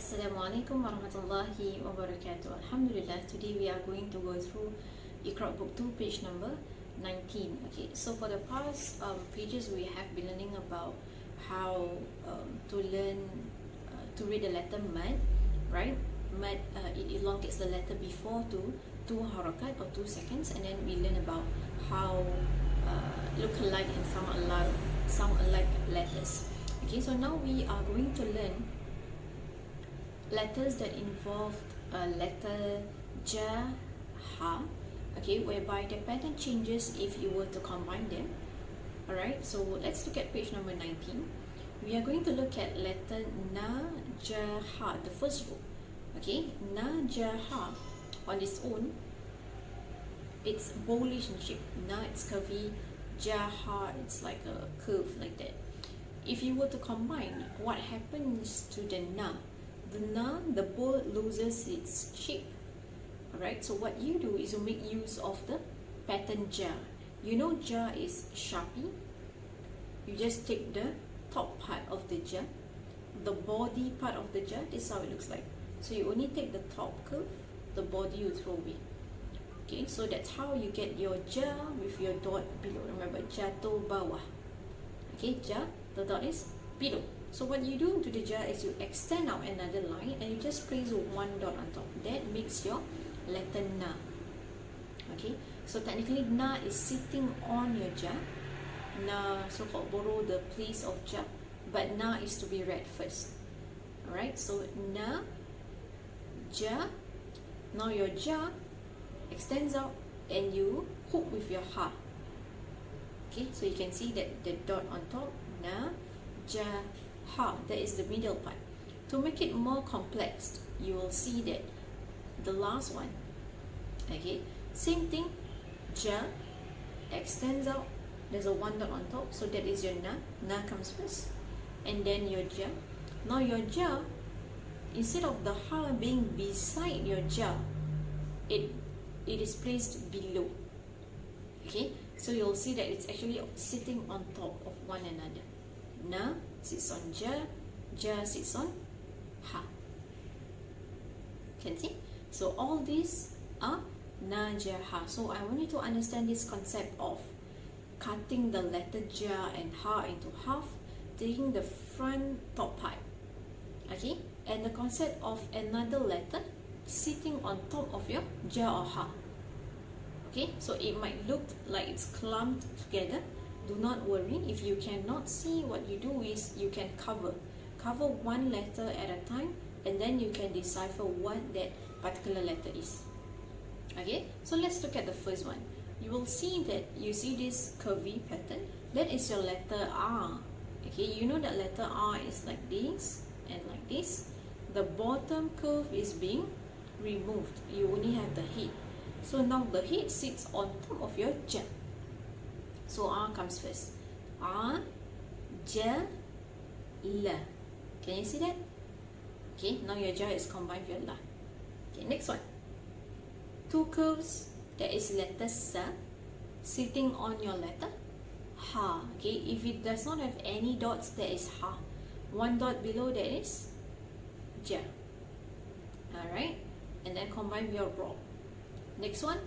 Assalamualaikum warahmatullahi wabarakatuh. Alhamdulillah, today we are going to go through IQRA book 2, page number 19. Okay, so for the past pages, we have been learning about how to learn to read the letter mad, right? Mad, it elongates the letter before to 2 harakat or 2 seconds, and then we learn about how look alike and sound alike letters. Okay, so now we are going to learn letters that involve a letter ja, ha, okay, whereby the pattern changes if you were to combine them. Alright, so let's look at page number 19. We are going to look at letter na, ja, ha, the first row. Okay, na, ja, ha on its own, it's bowlish in shape. Na, it's curvy. Ja, ha, it's like a curve like that. If you were to combine, what happens to the na? The bowl loses its shape. Alright, so what you do is you make use of the pattern ja. You know ja is Sharpie. You just take the top part of the ja, the body part of the ja, this is how it looks like. So you only take the top curve, the body you throw away. Okay, so that's how you get your ja with your dot below. Remember, jatuh bawah. Okay, ja, the dot is below. So what you do to the ja is you extend out another line and you just place one dot on top. That makes your letter na. Okay, so technically na is sitting on your ja. Na so-called borrow the place of ja, but na is to be read first. Alright, so na, ja. Now your ja extends out and you hook with your ha. Okay, so you can see that the dot on top, na, ja, ha, that is the middle part. To make it more complex, you will see that the last one, okay, same thing, ja, extends out, there's a one dot on top, so that is your na comes first, and then your ja. Now your ja, instead of the ha being beside your ja, it is placed below. Okay, so you'll see that it's actually sitting on top of one another. Na sits on ja, ja sits on ha. Can see? So all these are na, ja, ha. So I want you to understand this concept of cutting the letter ja and ha into half, taking the front top part, okay, and the concept of another letter sitting on top of your ja or ha. Okay, so it might look like it's clumped together. Do not worry. If you cannot see, what you do is you can cover one letter at a time, and then you can decipher what that particular letter is. Okay, so let's look at the first one. You will see that you see this curvy pattern. That is your letter R. Okay, you know that letter R is like this and like this. The bottom curve is being removed. You only have the head. So now the head sits on top of your ja. So R comes first. R, ja, la. Can you see that? Okay, now your ja is combined with your la. Okay, next one. Two curves. That is letter sa sitting on your letter ha. Okay, if it does not have any dots, that is ha. One dot below, that is ja. Alright, and then combine with your ra. Next one,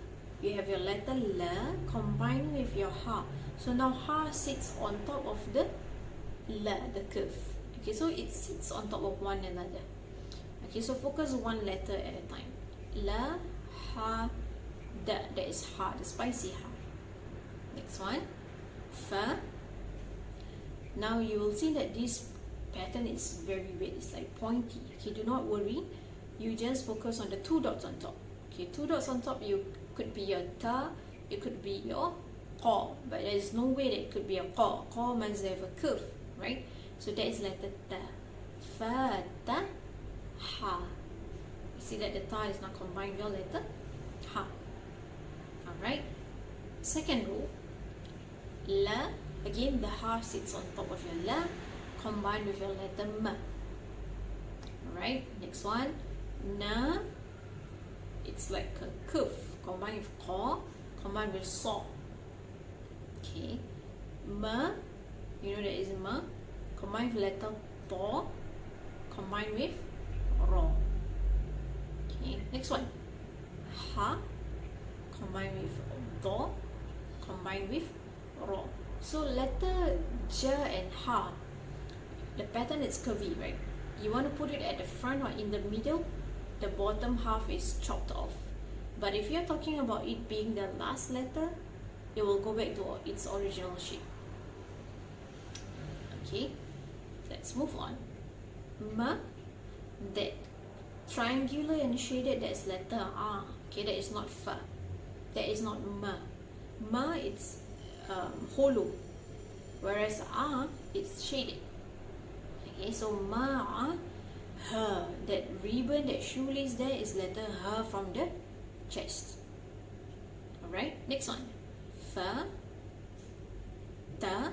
you have your letter la combined with your ha. So now ha sits on top of the la, the curve. Okay, so it sits on top of one another. Okay, so focus one letter at a time. La, ha, da, that is ha, the spicy ha. Next one, fa. Now you will see that this pattern is very weird. It's like pointy. Okay, do not worry. You just focus on the two dots on top. Okay, two dots on top, you could be your ta, it could be your qa, but there is no way that it could be a qa. Qa must have a curve, right? So that is letter ta. Fa, ta, ha. You see that the ta is now combined with your letter ha. Alright. Second row, la. Again, the ha sits on top of your la, combined with your letter ma. Alright. Next one, na. It's like a curve combined with qa, combined with saw. Okay, ma, you know that is ma, combined with letter ta, combined with Okay, next one. Ha combined with do combined with ro. So letter j and ha, the pattern is curvy, right? You want to put it at the front or in the middle, the bottom half is chopped off. But if you're talking about it being the last letter, it will go back to its original shape. Okay, let's move on. Ma, that triangular and shaded, that's letter A. Okay, that is not fa. That is not ma. Ma, it's hollow, whereas A, it's shaded. Okay, so ma, her, that ribbon, that shoelace there is letter H from the chest. Alright, next one. Fa, ta.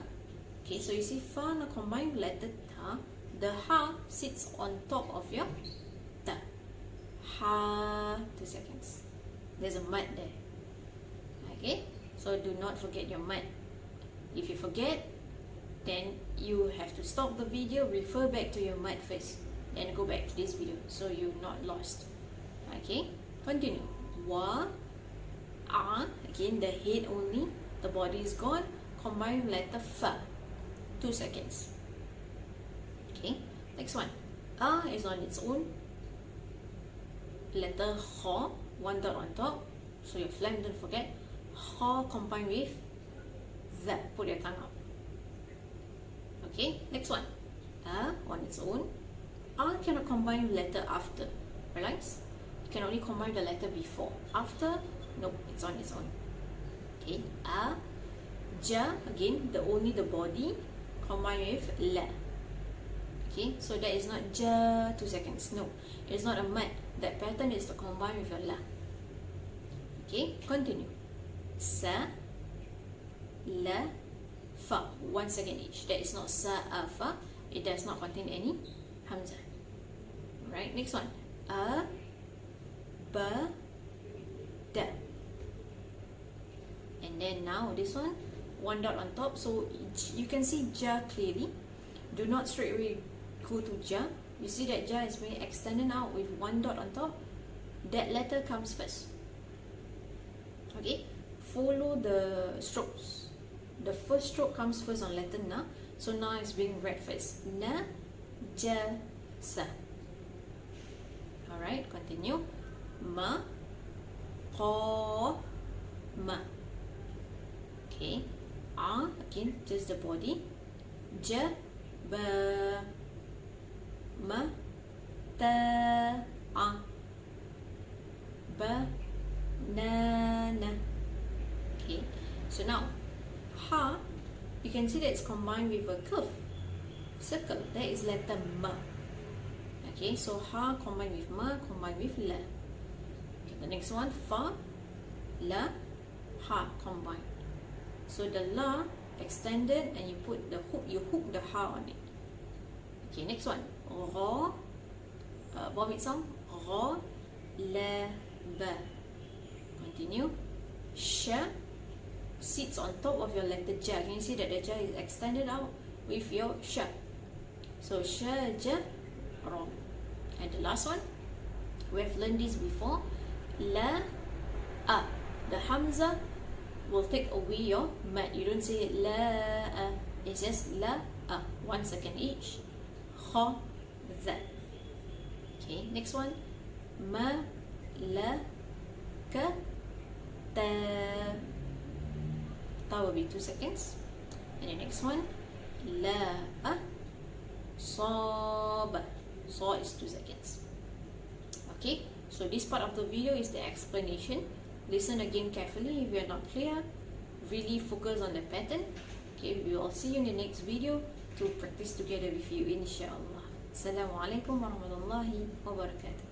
Okay, so you see fa now combined with letter ta. The ha sits on top of your ta. Ha, 2 seconds. There's a mud there. Okay, so do not forget your mud. If you forget, then you have to stop the video, refer back to your mud first, then go back to this video so you're not lost. Okay, continue. Wa, a, again the head only, the body is gone, combine with letter fa. 2 seconds. Okay, next one. A is on its own. Letter ho, 1 dot on top, so your phlegm, don't forget. Ho combined with the, put your tongue out. Okay, next one. A on its own. A cannot combine with letter after. Realize? You can only combine the letter before. After, nope, it's on its own. Okay, a, ja, again, only the body, combined with la. Okay, so that is not ja, 2 seconds. No, it's not a mud. That pattern is to combine with your la. Okay, continue. Sa, la, fa, 1 second each. That is not sa, a, fa. It does not contain any hamzah. Right, next one. A, ba, da. And then now this one, 1 dot on top, so you can see ja clearly. Do not straight away go to ja. You see that ja is being extended out with 1 dot on top. That letter comes first. Okay, follow the strokes. The first stroke comes first on letter na, so na is being read first. Na, ja, sa. Alright, continue. Ma, ko, ma. Okay, a, again, just the body. Ja, ba, ma, ta, a, ba, na, na. Okay, so now ha, you can see that it's combined with a curve circle. That is letter ma. Okay, so ha combined with ma, combined with la. Okay, the next one, fa, la, ha combined. So the la extended and you put the hook, you hook the ha on it. Okay, next one, ro, vomit sound, ro, la, ba. Continue. Sha sits on top of your letter ja. Can you see that the ja is extended out with your sha? So sha, ja, ro. And the last one, we have learned this before. La, a. The hamza will take away your mad. You don't say la, a. It's just la, a. 1 second each. Kha, za. Okay, next one. Ma, la, ka, ta. Ta will be 2 seconds. And the next one, la, a, so, ba. So is 2 seconds. Okay, so this part of the video is the explanation. Listen again carefully if you are not clear. Really focus on the pattern. Okay, we will see you in the next video to practice together with you, inshallah. Assalamualaikum warahmatullahi wabarakatuh.